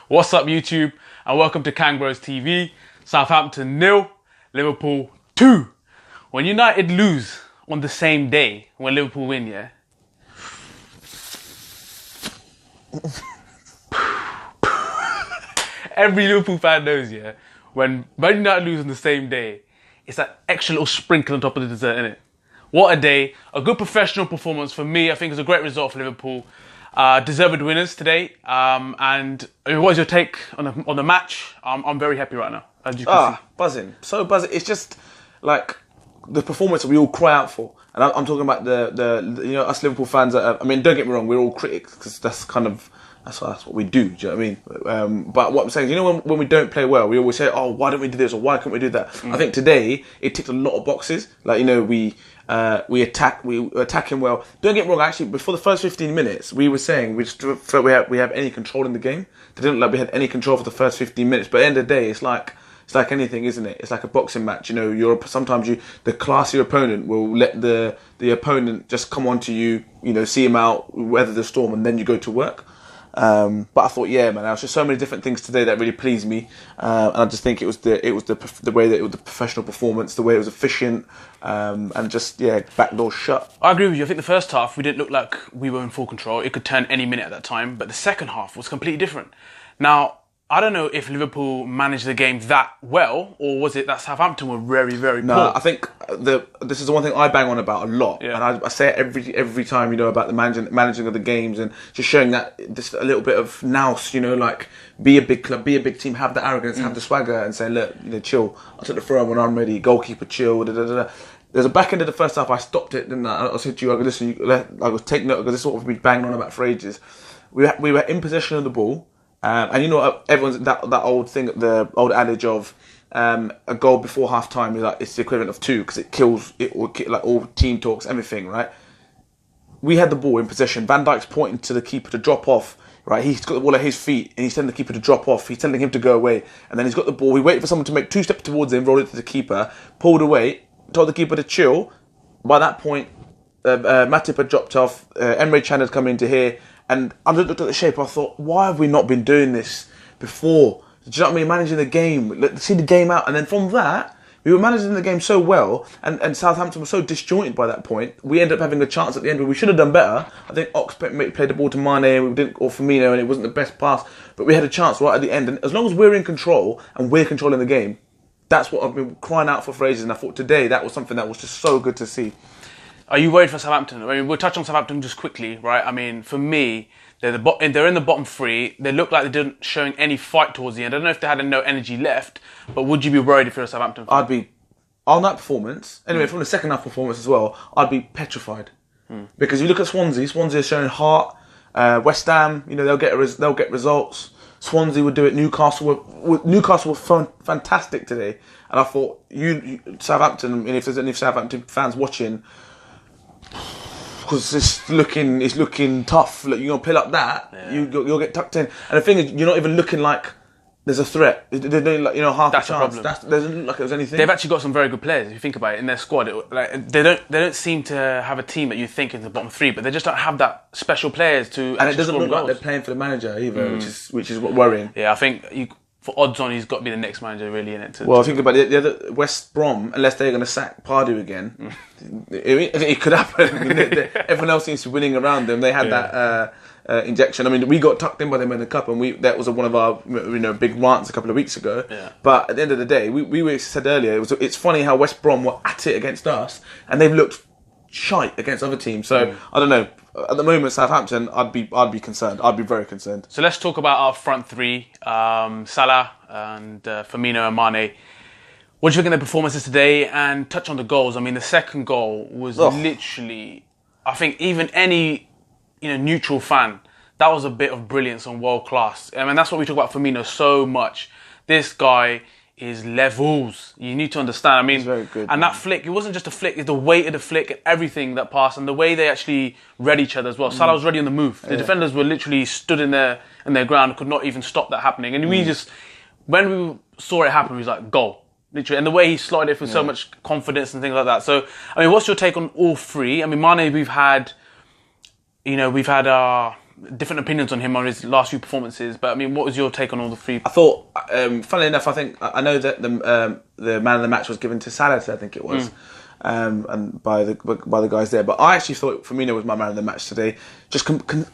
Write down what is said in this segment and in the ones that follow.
What's up, YouTube? And welcome to KangBrosTV. Southampton 0, Liverpool 2. When United lose on the same day when Liverpool win, yeah? Every Liverpool fan knows, yeah? When Man United lose on the same day, it's that extra little sprinkle on top of the dessert, innit? What a day. A good professional performance for me. I think it's a great result for Liverpool. Deserved winners today. And what is your take on the match? I'm very happy right now, as you can see. Buzzing. So buzzing. It's just like the performance that we all cry out for. And I'm talking about the us Liverpool fans. I mean, don't get me wrong, we're all critics because that's what we do. Do you know what I mean? But what I'm saying, when we don't play well, we always say, "Oh, why don't we do this or why can't we do that?" I think today it ticked a lot of boxes. Like we were attacking well. Don't get me wrong. Actually, before the first 15 minutes, we were saying we just felt we have any control in the game. They didn't look like we had any control for the first 15 minutes. But at the end of the day, it's like anything, isn't it? It's like a boxing match. Sometimes the classier opponent will let the opponent just come onto you. See him out, weather the storm, and then you go to work. But I thought, yeah, man, there was just so many different things today that really pleased me, and I just think it was the way that it was the professional performance, the way it was efficient, and just back doors shut. I agree with you. I think the first half we didn't look like we were in full control. It could turn any minute at that time, but the second half was completely different. Now, I don't know if Liverpool managed the game that well, or was it that Southampton were very, very poor? No, I think this is the one thing I bang on about a lot, Yeah. and I say it every time, about the managing of the games and just showing that just a little bit of nous, like be a big club, be a big team, have the arrogance, have the swagger, and say, look, chill. I'll take the throw when I'm ready. Goalkeeper, chill. Da, da, da, da. There's a back end of the first half. I stopped it, didn't I? I said to you, listen, I was taking note because this is what we've been banging on about for ages. We were in possession of the ball. And everyone's that old thing, the old adage of a goal before half time is like it's the equivalent of 2 because it kills it, like all team talks, everything, right? We had the ball in possession. Van Dijk's pointing to the keeper to drop off, right? He's got the ball at his feet and he's telling the keeper to drop off. He's telling him to go away, and then he's got the ball. We waited for someone to make 2 steps towards him, rolled it to the keeper, pulled away, told the keeper to chill. By that point, Matip had dropped off. Emre Can had come into here. And I looked at the shape, I thought, why have we not been doing this before? Do you know what I mean? Managing the game, see the game out. And then from that, we were managing the game so well, and Southampton was so disjointed by that point, we ended up having a chance at the end where we should have done better. I think Ox played the ball to Mane, or Firmino, and it wasn't the best pass, but we had a chance right at the end. And as long as we're in control, and we're controlling the game, that's what I've been crying out for ages. And I thought today, that was something that was just so good to see. Are you worried for Southampton? I mean, we'll touch on Southampton just quickly, right? I mean, for me, they're in the bottom 3. They look like they didn't showing any fight towards the end. I don't know if they had no energy left, but would you be worried if you're a Southampton fan? I'd be, on that performance, anyway, from the second half performance as well, I'd be petrified. Because you look at Swansea is showing heart. West Ham, they'll get results. Swansea would do it. Newcastle were fantastic today. And I thought, Southampton, and if there's any Southampton fans watching, because it's looking tough. Look, you're gonna play like that, you'll get tucked in. And the thing is, you're not even looking like there's a threat. They're doing half That's a chance. The problem. Doesn't look like there's anything. They've actually got some very good players. If you think about it, in their squad, they don't seem to have a team that you think is the bottom 3, but they just don't have that special players to. And it doesn't look goals. like they're playing for the manager either, which is worrying. Yeah, I think for odds on, he's got to be the next manager really in it. Think about it. The other West Brom, unless they're going to sack Pardew again, it could happen. Everyone else seems to be winning around them. They had that injection. I mean, we got tucked in by them in the cup, and that was one of our big rants a couple of weeks ago. Yeah. But at the end of the day, we said earlier, it's funny how West Brom were at it against us, and they've looked shite against other teams. So I don't know. At the moment, Southampton, I'd be concerned. I'd be very concerned. So let's talk about our front 3, Salah and Firmino and Mane. What do you think of their performances today? And touch on the goals. I mean, the second goal was literally, I think even any neutral fan, that was a bit of brilliance on world class. I mean, that's what we talk about Firmino so much. This guy is levels. You need to understand. I mean, very good, and that flick, it wasn't just a flick, it's the weight of the flick and everything that passed and the way they actually read each other as well. Salah was ready on the move. The defenders were literally stood in their ground, could not even stop that happening. And we just, when we saw it happen, we was like, goal. Literally. And the way he slotted it with so much confidence and things like that. So, I mean, what's your take on all 3? I mean, Mane, we've had different opinions on him on his last few performances. But I mean, what was your take on all the three? I thought, funnily enough, I know that the man of the match was given to Salah, I think it was, and by the guys there. But I actually thought Firmino was my man of the match today. Just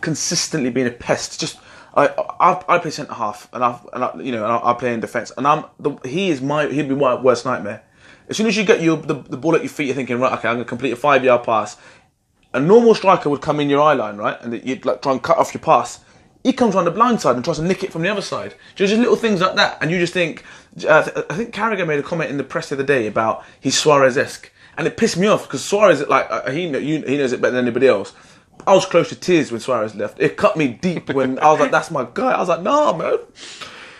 consistently being a pest. Just I play centre half, and I play in defence, and he'd be my worst nightmare. As soon as you get the ball at your feet, you're thinking, right, okay, I'm going to complete a 5-yard pass. A normal striker would come in your eye line, right, and you'd like try and cut off your pass. He comes around the blind side and tries to nick it from the other side. Just little things like that, and you just think. I think Carragher made a comment in the press the other day about he's Suarez-esque, and it pissed me off because Suarez, like he knows it better than anybody else. I was close to tears when Suarez left. It cut me deep when I was like, "That's my guy." I was like, "Nah, man,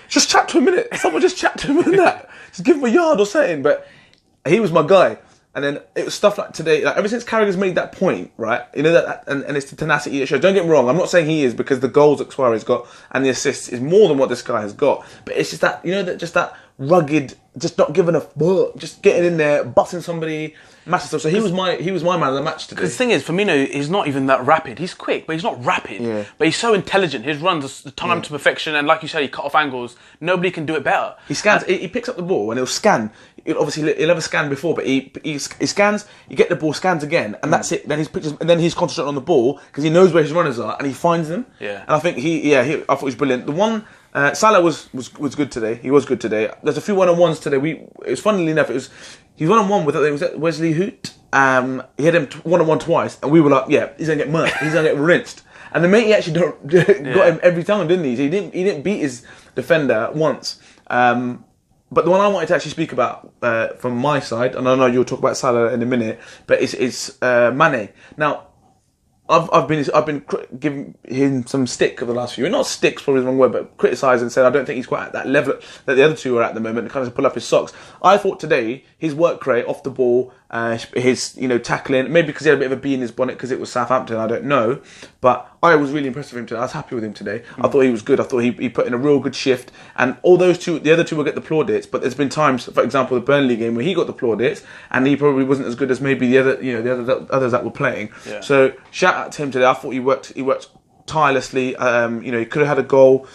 just chat to him a minute. Someone just chat to him and that. Just give him a yard or something." But he was my guy. And then it was stuff like today, like ever since Carragher's made that point, right? You know that, and it's the tenacity it shows. Don't get me wrong, I'm not saying he is, because the goals that Suarez got and the assists is more than what this guy has got. But it's just that, that rugged, just not giving a fuck, just getting in there, busting somebody, massive stuff. So he was my man of the match today. Because the thing is, Firmino is not even that rapid. He's quick, but he's not rapid. Yeah. But he's so intelligent. His runs are timed to perfection, and like you said, he cut off angles. Nobody can do it better. He scans. He picks up the ball and he'll scan. He'll never scan before, but he scans. You get the ball, scans again, and that's it. Then he's concentrating on the ball because he knows where his runners are and he finds them. Yeah. And I think I thought he was brilliant. The one. Salah was good today. He was good today. There's a few one-on-ones today. It was funnily enough. He was one-on-one with Wesley Hoot. He had him one-on-one twice, and we were like, yeah, he's gonna get murked. He's gonna get rinsed. And the mate, he actually got him every time, didn't he? He didn't beat his defender once. But the one I wanted to actually speak about from my side, and I know you'll talk about Salah in a minute, but it's Mane. Now, I've been giving him some stick over the last few. Not stick's probably the wrong word, but criticising and saying I don't think he's quite at that level that the other two are at the moment. And kind of pull up his socks. I thought today his work rate off the ball, his tackling, maybe because he had a bit of a bee in his bonnet because it was Southampton. I don't know, but I was really impressed with him today. I was happy with him today. I thought he was good. I thought he put in a real good shift. And all the other two will get the plaudits. But there's been times, for example, the Burnley game where he got the plaudits and he probably wasn't as good as maybe the others that were playing. Yeah. So shout out to him today. I thought he worked tirelessly. He could have had a goal.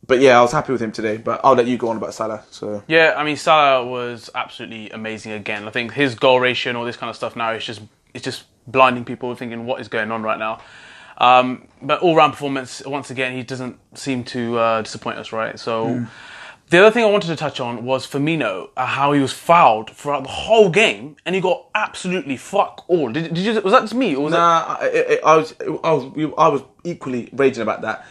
But yeah, I was happy with him today. But I'll let you go on about Salah. So yeah, I mean, Salah was absolutely amazing again. I think his goal ratio and all this kind of stuff now is just blinding people, thinking what is going on right now. But all-round performance, once again, he doesn't seem to disappoint us, right? So the other thing I wanted to touch on was Firmino, how he was fouled throughout the whole game, and he got absolutely fuck all. Was that just me? Or was I was equally raging about that.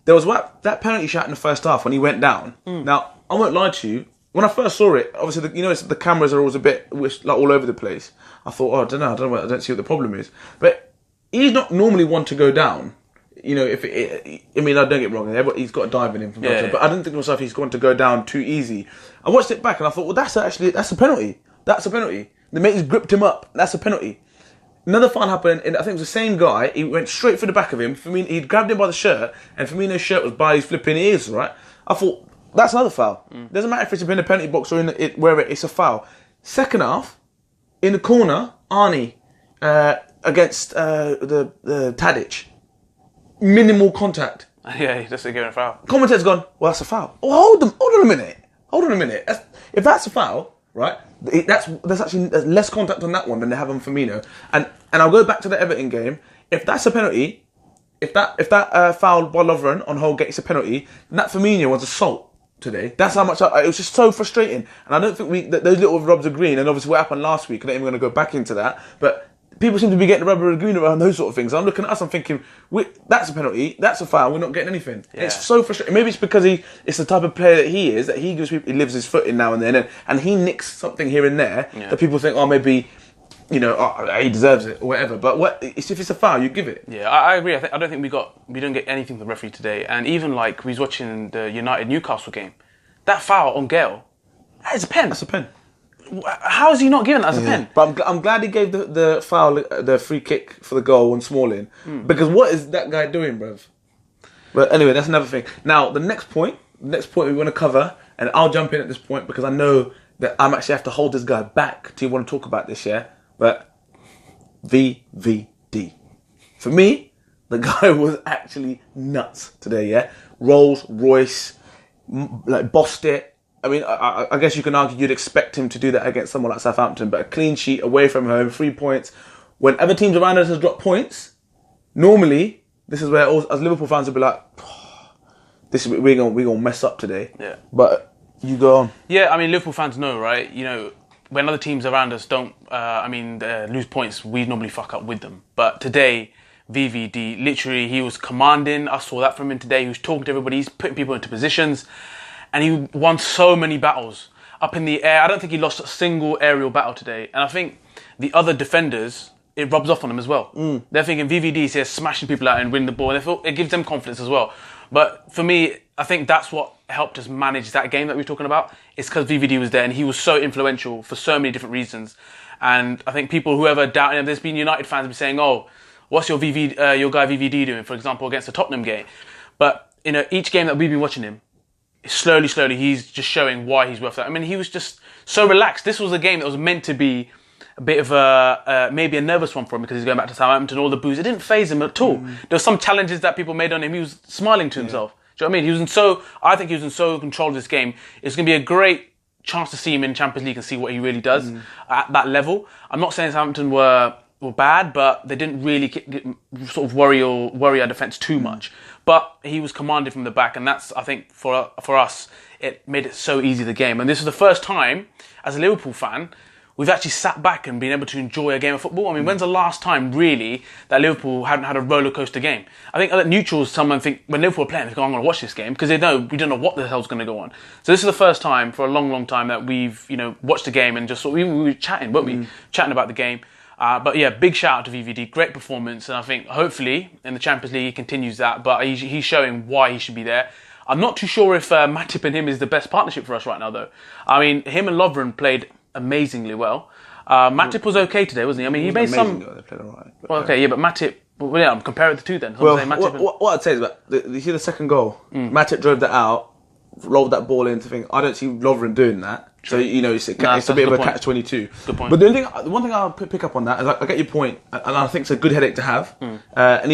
There was that penalty shot in the first half when he went down. Now, I won't lie to you. When I first saw it, obviously, the cameras are always a bit like all over the place. I thought, I don't see what the problem is. But he's not normally one to go down. I don't get me wrong, he's got a dive in him, but I didn't think to myself he's going to go down too easy. I watched it back and I thought, well, that's a penalty. That's a penalty. The mate's gripped him up. That's a penalty. Another foul happened, and I think it was the same guy. He went straight for the back of him. He'd grabbed him by the shirt, and Firmino's shirt was by his flipping ears, right? I thought, that's another foul. Doesn't matter if it's in the penalty box or wherever, it's a foul. Second half, in the corner, Arnie against the Tadic. Minimal contact. Yeah, he just given a foul. Commentator's gone, well, that's a foul. Oh, hold on a minute. If that's a foul, right, there's actually less contact on that one than they have on Firmino. And I'll go back to the Everton game. If that's a penalty, if that foul by Lovren on Holgate is a penalty, then that Firmino was assault today. That's how much it was just so frustrating. And I don't think those little rubs of green, and obviously what happened last week, I'm not even going to go back into that, but people seem to be getting the rubber of green around those sort of things. I'm looking at us, I'm thinking, that's a penalty, that's a foul, we're not getting anything. Yeah. It's so frustrating. Maybe it's because it's the type of player that he is, that he lives his foot in now and then, and he nicks something here and there that people think, maybe, he deserves it or whatever. But if it's a foul, you give it. Yeah, I agree. I don't think we don't get anything from the referee today. And even like we was watching the United Newcastle game, that foul on Gale, that is a pen. That's a pen. How is he not given that as a pen? But I'm glad he gave the foul, the free kick for the goal on Smalling. Because what is that guy doing, bruv? But anyway, that's another thing. Now, the next point we want to cover, and I'll jump in at this point because I know that I'm actually have to hold this guy back till you want to talk about this, yeah? But VVD. For me, The guy was actually nuts today, yeah? Rolls Royce, like bossed it. I mean, I guess you can argue you'd expect him to do that against someone like Southampton, but a clean sheet away from home, 3 points. When other teams around us have dropped points, normally, this is where as Liverpool fans will be like, we're gonna mess up today. Yeah. But you go on. Yeah, I mean, Liverpool fans know, right? You know, when other teams around us don't, lose points, we normally fuck up with them. But today, VVD, literally, he was commanding. I saw that from him today. He was talking to everybody. He's putting people into positions. And he won so many battles up in the air. I don't think he lost a single aerial battle today. And I think the other defenders, it rubs off on them as well. They're thinking VVD is here smashing people out and winning the ball. And it gives them confidence as well. But for me, I think that's what helped us manage that game that we were talking about. It's because VVD was there and he was so influential for so many different reasons. And I think whoever doubted him, there's been United fans be saying, oh, what's your guy VVD doing, for example, against the Tottenham game? But, you know, each game that we've been watching him, slowly, he's just showing why he's worth that. I mean, he was just so relaxed. This was a game that was meant to be a bit of maybe a nervous one for him because he's going back to Southampton, all the boos. It didn't faze him at all. There were some challenges that people made on him. He was smiling to himself. Do you know what I mean? I think he was in so control of this game. It's going to be a great chance to see him in Champions League and see what he really does at that level. I'm not saying Southampton were bad, but they didn't really sort of worry our defence too much. But he was commanded from the back, and that's, I think, for us, it made it so easy, the game. And this is the first time, as a Liverpool fan, we've actually sat back and been able to enjoy a game of football. I mean, when's the last time, really, that Liverpool hadn't had a roller coaster game? I think at neutrals, someone think, when Liverpool are playing, they go, I'm going to watch this game, because we don't know what the hell's going to go on. So this is the first time, for a long, long time, that we've, watched the game and just we were chatting, weren't we? Chatting about the game. But yeah, big shout out to VVD. Great performance. And I think hopefully in the Champions League he continues that. But he's showing why he should be there. I'm not too sure if Matip and him is the best partnership for us right now, though. I mean, him and Lovren played amazingly well. Matip was okay today, wasn't he? I mean, he made some... They played all right. Well, okay, yeah, but Matip... Well, yeah, I'm comparing the two then. Well, what I'd say is that you see the second goal, Matip drove that out, rolled that ball into thing. I don't see Lovren doing that. True. So, it's a bit of a catch-22. Good point. But the one thing I'll pick up on that is I get your point, and I think it's a good headache to have. And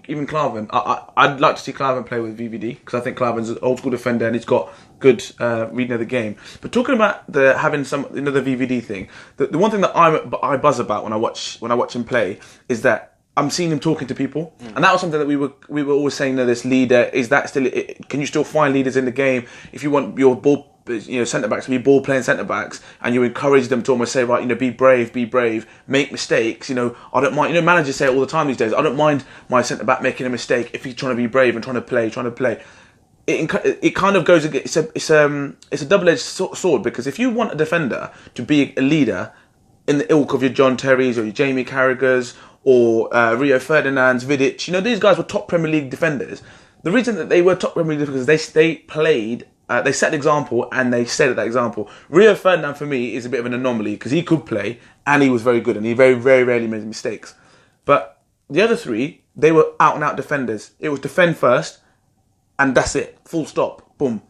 even Klavan, I'd like to see Klavan play with VVD, because I think Klavan's an old-school defender and he's got good reading of the game. But talking about having some the VVD thing, the one thing that I buzz about when I watch him play is that I'm seeing him talking to people, and that was something that we were always saying. This leader, is that still? Can you still find leaders in the game if you want your ball? Centre backs to be ball playing centre backs, and you encourage them to almost say, right, be brave, make mistakes. I don't mind. Managers say it all the time these days. I don't mind my centre back making a mistake if he's trying to be brave and trying to play. It kind of goes. It's a double-edged sword, because if you want a defender to be a leader in the ilk of your John Terrys or your Jamie Carragher's or Rio Ferdinand's, Vidic, these guys were top Premier League defenders. The reason that they were top Premier League defenders is they played. They set an example, and they set that example. Rio Ferdinand, for me, is a bit of an anomaly, because he could play, and he was very good, and he very, very rarely made mistakes. But the other three, they were out-and-out defenders. It was defend first, and that's it. Full stop. Boom.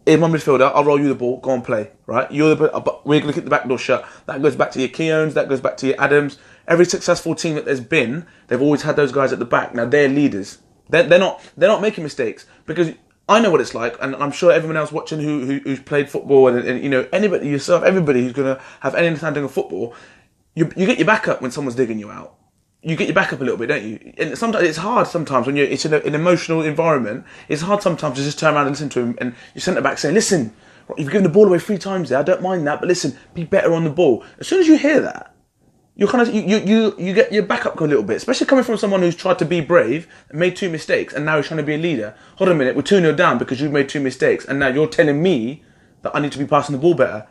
In my midfielder, I'll roll you the ball, go and play, right? We're going to keep the back door shut. That goes back to your Keowns, that goes back to your Adams. Every successful team that there's been, they've always had those guys at the back. Now, they're leaders. They're not making mistakes, because I know what it's like, and I'm sure everyone else watching who's played football, and anybody, yourself, everybody who's going to have any understanding of football, you get your back up when someone's digging you out. You get your back up a little bit, don't you? And sometimes it's hard. Sometimes when it's in an emotional environment, it's hard sometimes to just turn around and listen to him, and your centre back saying, "Listen, you've given the ball away 3 times there. I don't mind that, but listen, be better on the ball." As soon as you hear that, you get your back up a little bit, especially coming from someone who's tried to be brave and made 2 mistakes, and now he's trying to be a leader. Hold on a minute, we're 2-0 down because you've made 2 mistakes, and now you're telling me that I need to be passing the ball better.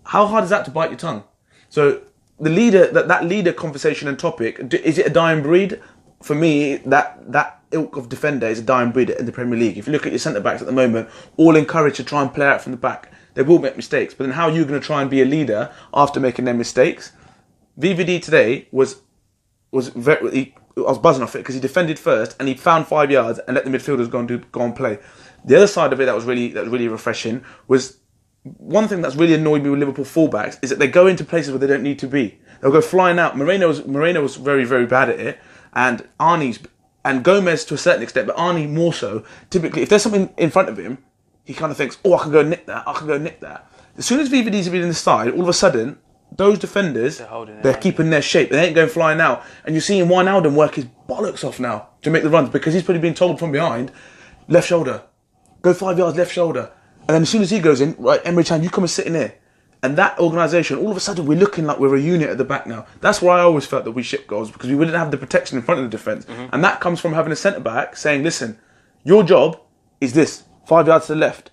How hard is that to bite your tongue? So the leader, that leader conversation and topic, is it a dying breed? For me, that ilk of defender is a dying breed in the Premier League. If you look at your centre backs at the moment, all encouraged to try and play out from the back. They will make mistakes, but then how are you going to try and be a leader after making their mistakes? VVD today was very. I was buzzing off it because he defended first and he found 5 yards and let the midfielders go and play. The other side of it that was really refreshing was one thing that's really annoyed me with Liverpool fullbacks is that they go into places where they don't need to be. They'll go flying out. Moreno was very, very bad at it, and Arnie's and Gomez to a certain extent, but Arnie more so. Typically, if there's something in front of him, he kind of thinks, oh, I can go nick that, I can go nick that. As soon as VVD's have been in the side, all of a sudden, those defenders, they're keeping their shape. They ain't going flying out. And you're seeing Wijnaldum work his bollocks off now to make the runs because he's probably been told from behind, left shoulder, go 5 yards, left shoulder. And then as soon as he goes in, right, Emre Can, you come and sit in here. And that organisation, all of a sudden, we're looking like we're a unit at the back now. That's why I always felt that we shipped goals, because we didn't have the protection in front of the defence. Mm-hmm. And that comes from having a centre-back saying, listen, your job is this, 5 yards to the left.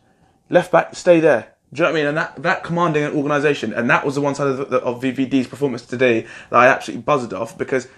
Left back, stay there. Do you know what I mean? And that commanding an organisation, and that was the one side of VVD's performance today that I absolutely buzzed off, because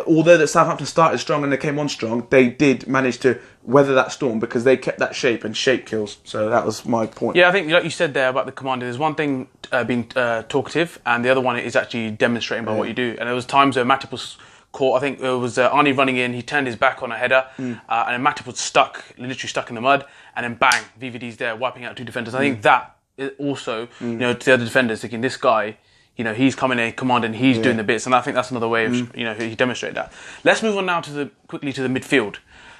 although that Southampton started strong and they came on strong, they did manage to weather that storm because they kept that shape, and shape kills. So that was my point. Yeah, I think like you said there about the commander, there's one thing being talkative, and the other one is actually demonstrating by what you do. And there was times where Matip was caught. I think it was Arnie running in, he turned his back on a header, and then Matip was literally stuck in the mud, and then bang, VVD's there wiping out 2 defenders. I think that also, to the other defenders thinking, this guy, he's coming in, commanding, he's doing the bits, and I think that's another way of, he demonstrated that. Let's move on now quickly to the midfield.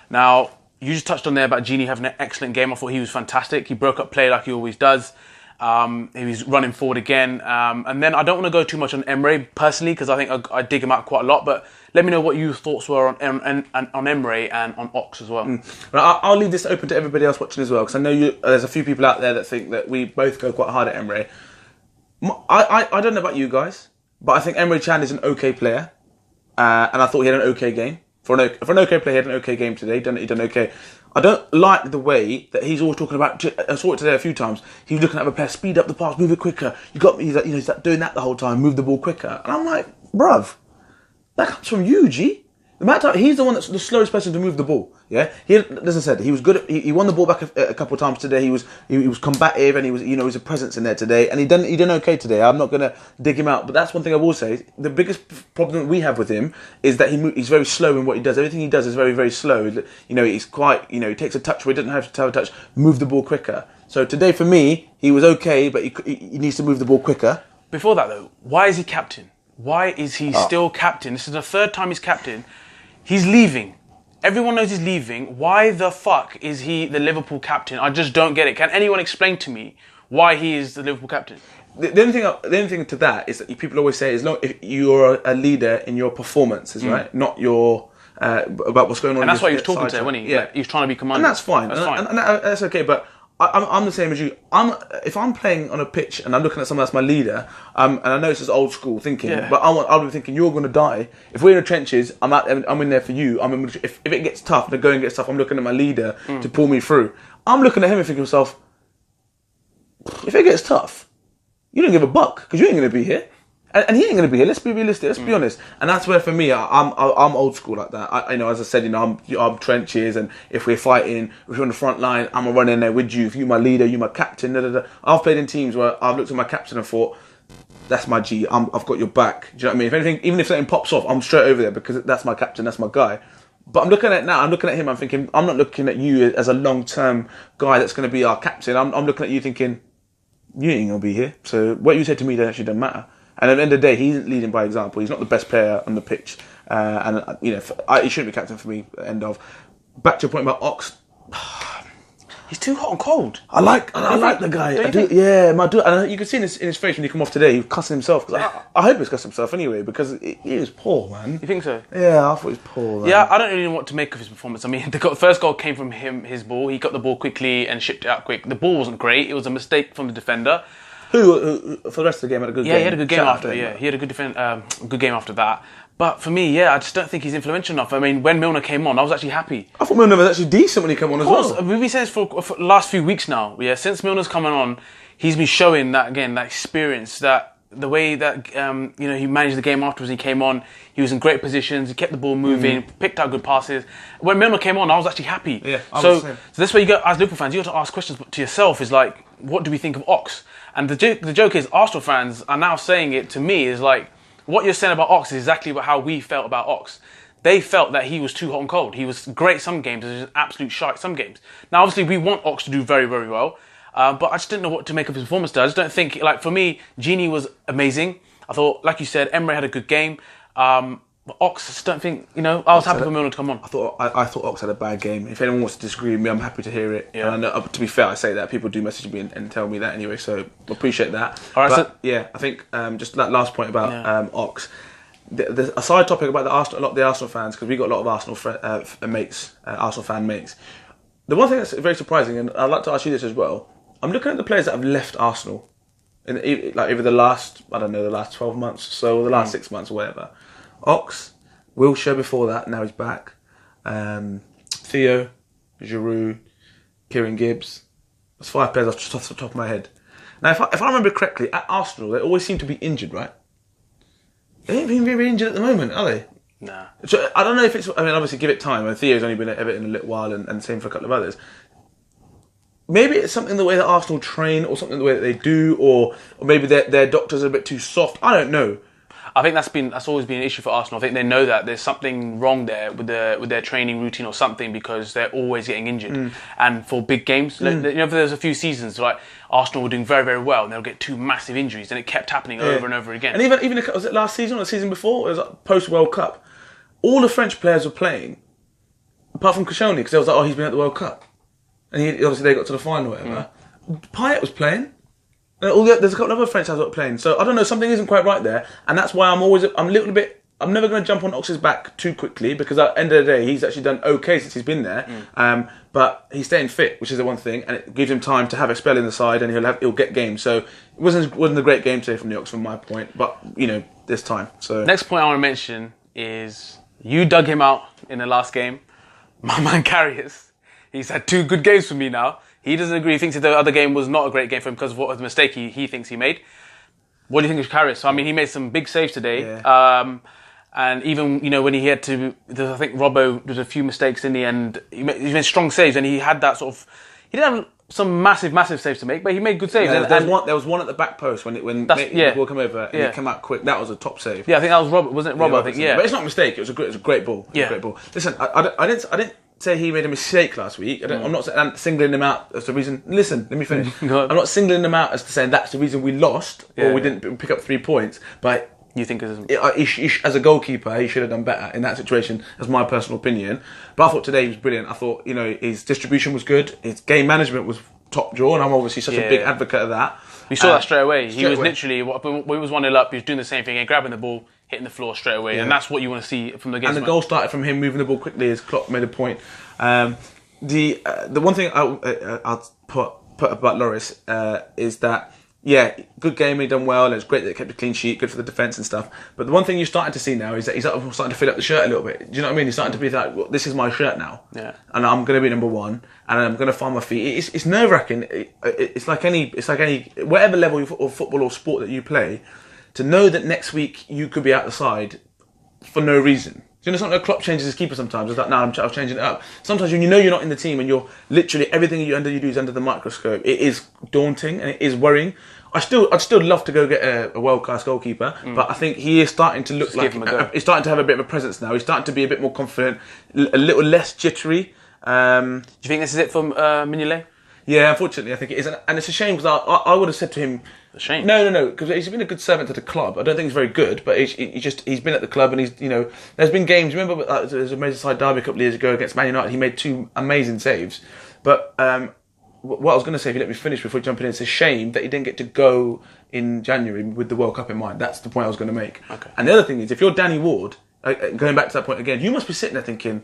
Now, you just touched on there about Gini having an excellent game. I thought he was fantastic. He broke up play like he always does. He was running forward again. And then I don't want to go too much on Emre personally, because I think I dig him out quite a lot, but let me know what your thoughts were on Emre and on Ox as well. I'll leave this open to everybody else watching as well, because I know there's a few people out there that think that we both go quite hard at Emre. I don't know about you guys, but I think Emre Can is an okay player, and I thought he had an okay game. For an okay player, he had an okay game today. He done okay. I don't like the way that he's always talking about. I saw it today a few times. He's looking at the player, speed up the pass, move it quicker. You got me. He's like doing that the whole time, move the ball quicker. And I'm like, bruv, that comes from you, G. The matter of, he's the one that's the slowest person to move the ball. Yeah, as I said, he was good. He won the ball back a couple of times today. He was combative, and he was a presence in there today. And he done okay today. I'm not gonna dig him out, but that's one thing I will say. The biggest problem we have with him is that he's very slow in what he does. Everything he does is very, very slow. He's quite. He takes a touch where he doesn't have to have a touch. Move the ball quicker. So today for me, he was okay, but he needs to move the ball quicker. Before that though, why is he captain? Why is he still captain? This is the 3rd time he's captain. He's leaving. Everyone knows he's leaving. Why the fuck is he the Liverpool captain? I just don't get it. Can anyone explain to me why he is the Liverpool captain? The only thing to that is that people always say, if you're a leader in your performances, right? Not your about what's going on. And that's why he was talking today, wasn't he? Yeah, he was trying to be commander. And that's fine. That's okay. But I'm the same as you. If I'm playing on a pitch and I'm looking at someone that's my leader, and I know it's just old school thinking, but I'll be thinking, you're going to die. If we're in the trenches, I'm in there for you. If it gets tough, the going gets tough, I'm looking at my leader to pull me through. I'm looking at him and thinking to myself, if it gets tough, you don't give a buck, because you ain't going to be here. And he ain't going to be here. Let's be realistic. Let's be honest. And that's where, for me, I'm old school like that. As I said, I'm trenches, and if we're fighting, if you're on the front line, I'm gonna run in there with you. If you're my leader, you're my captain. I've played in teams where I've looked at my captain and thought, that's my G. I've got your back. Do you know what I mean? If anything, even if something pops off, I'm straight over there because that's my captain. That's my guy. But I'm looking at him. I'm thinking, I'm not looking at you as a long-term guy that's going to be our captain. I'm looking at you thinking, you ain't gonna be here. So what you said to me actually doesn't matter. And at the end of the day, he's leading by example. He's not the best player on the pitch, he shouldn't be captain for me. End of. Back to your point about Ox. He's too hot and cold. I like the guy. And you can see in his face when he come off today, he was cussing himself. I hope he's cussing himself anyway, because he was poor, man. You think so? Yeah, I thought he was poor. Man. Yeah, I don't really know what to make of his performance. I mean, the first goal came from his ball. He got the ball quickly and shipped it out quick. The ball wasn't great. It was a mistake from the defender. Who for the rest of the game had a good game. Yeah, he had a good game after. Yeah, he had a good game after that. But for me, I just don't think he's influential enough. I mean, when Milner came on, I was actually happy. I thought Milner was actually decent when he came on as well. We've been saying this for the last few weeks now. Yeah, since Milner's coming on, he's been showing that experience, that the way that he managed the game afterwards. He came on, he was in great positions, he kept the ball moving, picked out good passes. When Milner came on, I was actually happy. Yeah, so this way you go as Liverpool fans, you got to ask questions to yourself. Is like, what do we think of Ox? And the joke is, Arsenal fans are now saying it to me, is like, what you're saying about Ox is exactly how we felt about Ox. They felt that he was too hot and cold. He was great some games, he was absolute shite some games. Now, obviously, we want Ox to do very, very well, but I just didn't know what to make of his performance there. I just don't think, for me, Gini was amazing. I thought, like you said, Emre had a good game. Ox, I just don't think, I was happy for Firmino to come on. I thought Ox had a bad game. If anyone wants to disagree with me, I'm happy to hear it. Yeah. And I know, to be fair, I say that people do message me and tell me that anyway, so appreciate that. All right, but, yeah, I think just that last point about Ox. A side topic about a lot of the Arsenal fans, because we got a lot of Arsenal mates, Arsenal fan mates. The one thing that's very surprising, and I'd like to ask you this as well. I'm looking at the players that have left Arsenal in over the last 12 months or so, or the last 6 months or whatever. Ox, Wilshere before that, now he's back. Theo, Giroud, Kieran Gibbs. That's 5 players off the top of my head. Now, if I remember correctly, at Arsenal, they always seem to be injured, right? They ain't been very injured at the moment, are they? Nah. So I don't know if it's... I mean, obviously, give it time. And Theo's only been at Everton a little while, and same for a couple of others. Maybe it's something the way that Arsenal train, or something the way that they do, or maybe their doctors are a bit too soft. I don't know. I think that's always been an issue for Arsenal. I think they know that there's something wrong there with their training routine or something, because they're always getting injured. And for big games, there's a few seasons like Arsenal were doing very, very well, and they'll get 2 massive injuries, and it kept happening over and over again. And even was it last season or the season before? It was like post World Cup. All the French players were playing, apart from Koscielny, because they was like, he's been at the World Cup, and obviously they got to the final, or whatever. Payet was playing. There's a couple of other French guys that are playing, so I don't know, something isn't quite right there, and that's why I'm never going to jump on Ox's back too quickly, because at the end of the day, he's actually done okay since he's been there, but he's staying fit, which is the one thing, and it gives him time to have a spell in the side, and he'll get games. So it wasn't a great game today from the Ox, from my point, but there's time. So next point I want to mention is you dug him out in the last game. My man Karius, he's had 2 good games for me now. He doesn't agree. He thinks that the other game was not a great game for him because of what the mistake he thinks he made. What do you think of Karius? So, I mean, he made some big saves today. Yeah. And even, when he had to... I think Robbo did a few mistakes in the end. He made strong saves, and he had that sort of... He didn't have some massive saves to make, but he made good saves. Yeah, there was one at the back post when the ball came over and he came out quick. That was a top save. Yeah, I think that was Robbo. Wasn't it Robbo? I think, yeah. But it's not a mistake. It was a great ball. Yeah. A great ball. Listen, I didn't say he made a mistake last week. I'm not singling him out as the reason. Listen, let me finish. I'm not singling him out as to saying that's the reason we lost or we didn't pick up 3 points. But you think as a goalkeeper, he should have done better in that situation. That's my personal opinion. But I thought today he was brilliant. I thought his distribution was good. His game management was top draw, and I'm obviously such a big advocate of that. We saw that straight away. He was literally, when he was 1-0 up, he was doing the same thing, and grabbing the ball, hitting the floor straight away, and that's what you want to see from the game. And the goal started from him moving the ball quickly, as Klopp made a point. The one thing I'll put about Lloris is that, good game, he done well, and it's great that he kept a clean sheet, good for the defence and stuff. But the one thing you're starting to see now is that he's starting to fill up the shirt a little bit. Do you know what I mean? He's starting to be like, well, this is my shirt now. Yeah. And I'm going to be number 1, and I'm going to find my feet. It's nerve-wracking. It's like any whatever level of football or sport that you play, to know that next week you could be out the side for no reason. Do you know something like Klopp changes his keeper sometimes? It's like, I'm changing it up. Sometimes when you're not in the team and you're literally everything you do is under the microscope, it is daunting and it is worrying. I'd still love to go get a world-class goalkeeper, but I think he is starting to look like he's starting to have a bit of a presence now. He's starting to be a bit more confident, a little less jittery. Do you think this is it for Mignolet? Yeah, unfortunately, I think it is, and it's a shame because I would have said to him, a shame. No, because he's been a good servant to the club. I don't think he's very good, but he's been at the club, and he's there's been games. Remember, there's a Merseyside derby a couple of years ago against Man United. He made 2 amazing saves, but what I was going to say, if you let me finish before jumping in, it's a shame that he didn't get to go in January with the World Cup in mind. That's the point I was going to make. Okay. And the other thing is, if you're Danny Ward, going back to that point again, you must be sitting there thinking,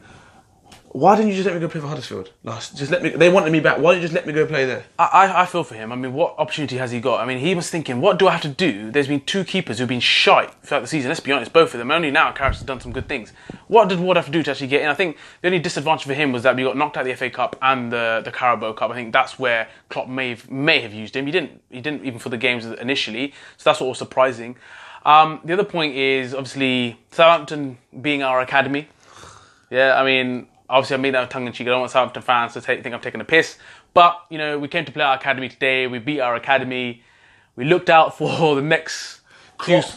why didn't you just let me go play for Huddersfield? They wanted me back. Why didn't you just let me go play there? I feel for him. I mean, what opportunity has he got? I mean, he was thinking, what do I have to do? There's been 2 keepers who've been shite throughout the season. Let's be honest, both of them. Only now Karius has done some good things. What did Ward have to do to actually get in? I think the only disadvantage for him was that we got knocked out of the FA Cup and the Carabao Cup. I think that's where Klopp may have used him. He didn't even for the games initially, so that's what was surprising. The other point is obviously Southampton being our academy. Yeah, I mean, obviously I made that tongue-in-cheek. I don't want Southampton fans to think I'm taking a piss. But, we came to play our academy today. We beat our academy. We looked out for the next wave.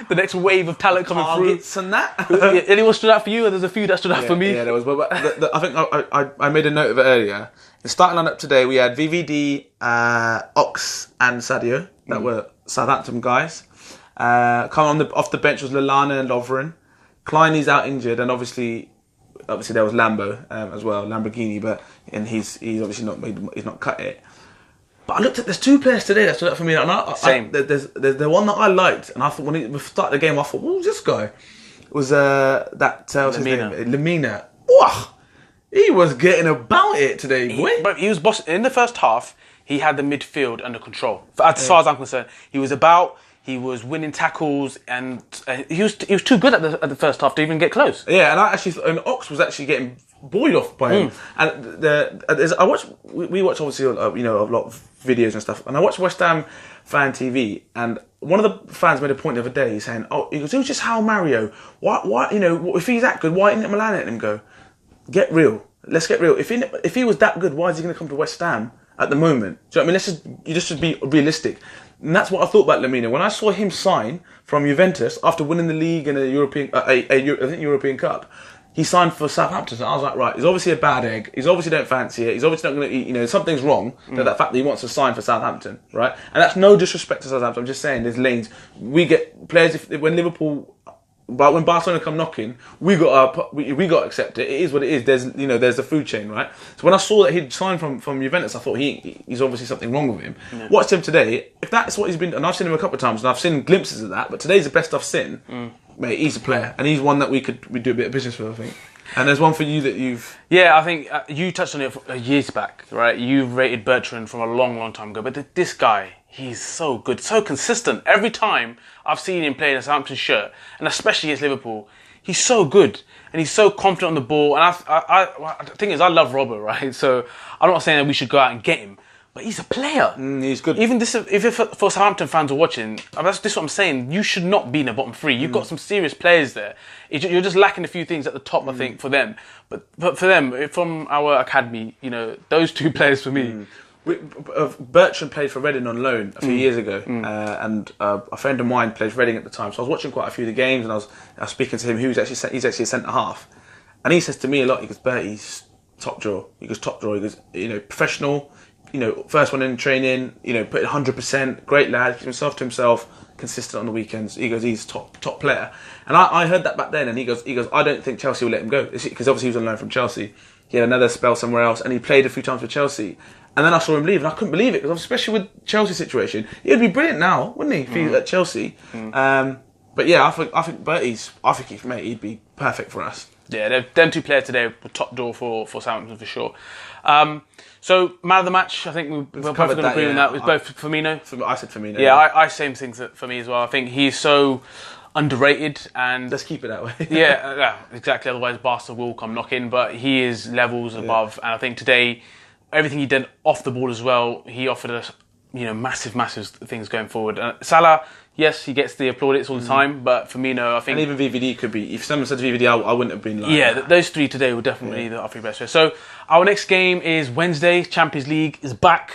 The next wave of talent coming through. Targets and that. Anyone stood out for you? There's a few that stood out for me. Yeah, there was. But I think I made a note of it earlier. The starting lineup today, we had VVD, Ox and Sadio. That were Southampton guys. Coming off the bench was Lallana and Lovren. Kleiny's out injured, and obviously there was Lambo as well, Lamborghini, and he's obviously not cut it. But I looked at there's 2 players today that stood out for me. And Same. There's the one that I liked, and I thought when we started the game, I thought, what was this guy? It was what's his name? Lamina. Wow, he was getting about it today, boy. But he was boss in the first half. He had the midfield under control. As far as I'm concerned, he was about. He was winning tackles, and he was too good at the first half to even get close. Yeah, and I actually thought, and Ox was actually getting buoyed off by him. And we watch obviously a lot of videos and stuff, and I watched West Ham Fan TV, and one of the fans made a point the other day. He's saying, he goes, it was just how Mario. Why if he's that good, why didn't Milan let him go? Get real. Let's get real. If he was that good, why is he going to come to West Ham at the moment? Do you know what I mean? You just should be realistic. And that's what I thought about Lamina. When I saw him sign from Juventus after winning the league and a European Cup, he signed for Southampton. So I was like, right, he's obviously a bad egg. He's obviously don't fancy it. He's obviously not going to eat. Something's wrong. That fact that he wants to sign for Southampton, right? And that's no disrespect to Southampton. I'm just saying there's lanes. We get players when Liverpool. But when Barcelona come knocking, we got to accept it. It is what it is. There's the food chain, right? So when I saw that he'd signed from Juventus, I thought he's obviously something wrong with him. Yeah. Watched him today. If that's what he's been, and I've seen him a couple of times, and I've seen glimpses of that. But today's the best I've seen. Mate, he's a player, and he's one that we do a bit of business with, I think. And there's one for you that you've. Yeah, I think you touched on it years back, right? You've rated Bertrand from a long, long time ago, but this guy. He's so good, so consistent. Every time I've seen him play in a Southampton shirt, and especially against Liverpool, he's so good and he's so confident on the ball. And the thing is, I love Robert, right? So I'm not saying that we should go out and get him, but he's a player. He's good. Even this, if for Southampton fans are watching, this is what I'm saying. You should not be in the bottom 3. You've got some serious players there. You're just lacking a few things at the top, I think, for them. But for them, from our academy, those 2 players for me. Bertrand played for Reading on loan a few years ago, and a friend of mine played for Reading at the time. So I was watching quite a few of the games, and I was speaking to him. He's actually a centre half, and he says to me a lot. He goes, Bertie's top draw. He goes, professional. First one in training. Put 100%. Great lad. Keeps himself to himself. Consistent on the weekends. He goes, he's top player. And I heard that back then, and he goes, I don't think Chelsea will let him go because obviously he was on loan from Chelsea. He had another spell somewhere else, and he played a few times for Chelsea. And then I saw him leave, and I couldn't believe it, because especially with Chelsea's situation, he'd be brilliant now, wouldn't he, if he was at Chelsea? But yeah, I think Bertie's, he'd be perfect for us. Yeah, them 2 players today were top draw for Southampton for sure. So man of the match, I think we're both going to agree on that. It was both Firmino. I said Firmino. Yeah, I same things for me as well. I think he's so underrated, and let's keep it that way. yeah, exactly. Otherwise, Barca will come knocking. But he is levels above, and I think today, everything he did off the ball as well, he offered us, massive things going forward. Salah, yes, he gets the plaudits all the time, but Firmino, I think, and even VVD could be. If someone said VVD, I wouldn't have been like. Yeah, those 3 today were definitely the 3 best players. So our next game is Wednesday. Champions League is back.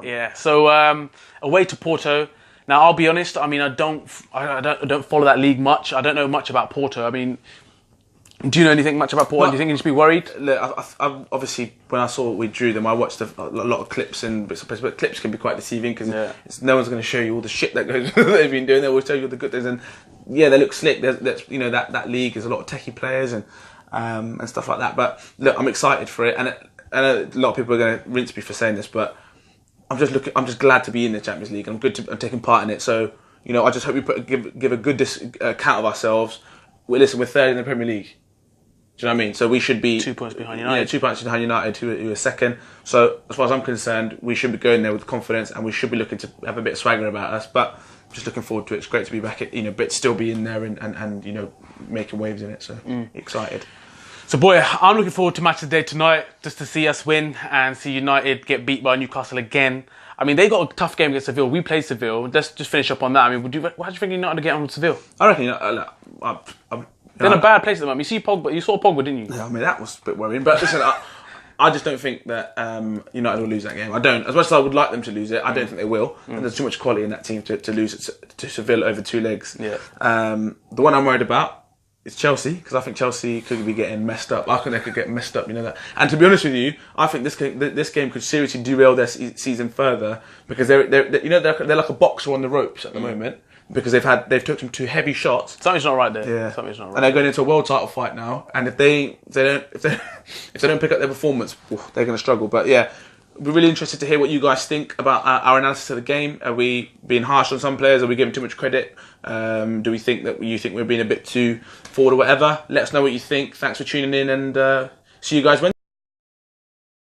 Yeah, so away to Porto. Now, I'll be honest. I mean, I don't follow that league much. I don't know much about Porto. I mean, do you know anything much about Porto? Well, do you think you should be worried? Look, I obviously, when I saw we drew them, I watched a lot of clips and bits of places, but clips can be quite deceiving because no one's going to show you all the shit that they've been doing. They always tell you all the good things, and yeah, they look slick. There's that league is a lot of techie players and stuff like that. But look, I'm excited for it, and a lot of people are going to rinse me for saying this, but I'm just glad to be in the Champions League. I'm taking part in it. So I just hope we give a good account of ourselves. We're third in the Premier League. Do you know what I mean? So we should be 2 points behind United. Yeah, 2 points behind United, who are second. So as far as I'm concerned, we should be going there with confidence, and we should be looking to have a bit of swagger about us. But just looking forward to it. It's great to be back, but still be in there and making waves in it. So excited. So boy, I'm looking forward to match of the day tonight, just to see us win and see United get beat by Newcastle again. I mean, they got a tough game against Seville. We played Seville. Let's just finish up on that. I mean, how do you think United get on with Seville? I reckon they're in a bad place at the moment. You saw Pogba, didn't you? Yeah, I mean, that was a bit worrying. But listen, I just don't think that United will lose that game. I don't. As much as I would like them to lose it, I don't think they will. And there's too much quality in that team to lose it to Seville over 2 legs. Yeah. The one I'm worried about is Chelsea, because I think Chelsea could be getting messed up. I think they could get messed up, that. And to be honest with you, I think this game could seriously derail their season further, because they're like a boxer on the ropes at the moment. because they've took some too heavy shots. Something's not right there. Yeah, something's not right. And they're going into a world title fight now. And if they don't pick up their performance, they're going to struggle. But yeah, we're really interested to hear what you guys think about our analysis of the game. Are we being harsh on some players? Are we giving too much credit? Do we think that we're being a bit too forward or whatever? Let us know what you think. Thanks for tuning in, and see you guys Wednesday.